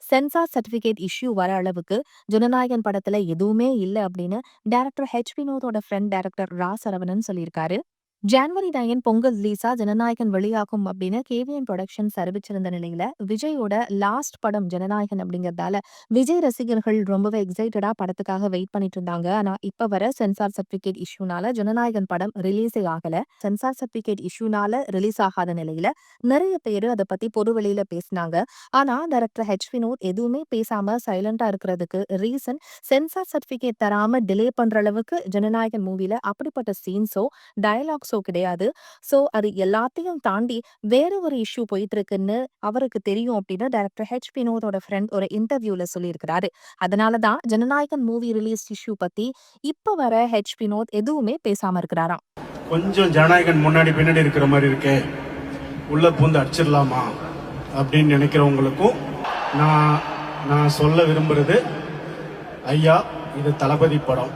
Sensor certificate issue வர அளவுக்கு ஜனநாயகன் படத்துல எதுவுமே இல்ல அப்படின்னு டைரக்டர் வினோதோட ஃப்ரெண்ட் டைரக்டர் சரவணன் சொல்லியிருக்காரு. ஜான்வரி 9 பொங்கல் ரிலீஸா ஜனநாயகன் வெளியாகும் அப்படின்னு கேவிஎன் புரொடக்ஷன்ஸ் அறிவிச்சிருந்த நிலையில விஜயோட லாஸ்ட் படம் ஜனநாயகன் அப்படிங்கறதால விஜய் ரசிகர்கள் ரொம்பவே எக்ஸைட்டடா படத்துக்காக வெயிட் பண்ணிட்டு இருந்தாங்க. ஆனா இப்ப வர சென்சார் சர்டிபிகேட் இஷ்யூனால ஜனநாயகன் படம் ரிலீஸே ஆகல. சென்சார் சர்டிபிகேட் இஷ்யூனால ரிலீஸ் ஆகாத நிலையில நிறைய பேரு அதை பத்தி பொது வெளியில பேசினாங்க. ஆனா டைரக்டர் வினோத் எதுவுமே பேசாம சைலண்டா இருக்கிறதுக்கு ரீசன் சென்சார் சர்டிபிகேட் தராம டிலே பண்ற அளவுக்கு ஜனநாயகன் மூவில அப்படிப்பட்ட சீன்ஸோ டயலாக்ஸோ கிடையாது. சோ அது எல்லாத்தையும் தாண்டி வேற ஒரு இஷ்யூ போயிட்டு இருக்குன்னு அவருக்கு தெரியும் அப்படின்னு டைரக்டர் வினோதோட ஃப்ரெண்ட் ஒரு இன்டர்வியூல சொல்லியிருக்கிறாரு. அதனாலதான் ஜனநாயகன் மூவி ரிலீஸ் இஷ்யூ பத்தி இப்ப வர வினோத் எதுவுமே பேசாம இருக்கிறாராம். கொஞ்சம் ஜனநாயகன் முன்னாடி பின்னாடி இருக்கிற மாதிரி இருக்கே, உள்ள பூந்து அடிச்சிடலாமா அப்படின்னு நினைக்கிறவங்களுக்கும் நான் சொல்ல விரும்புறது, ஐயா இது தளபதி படம்.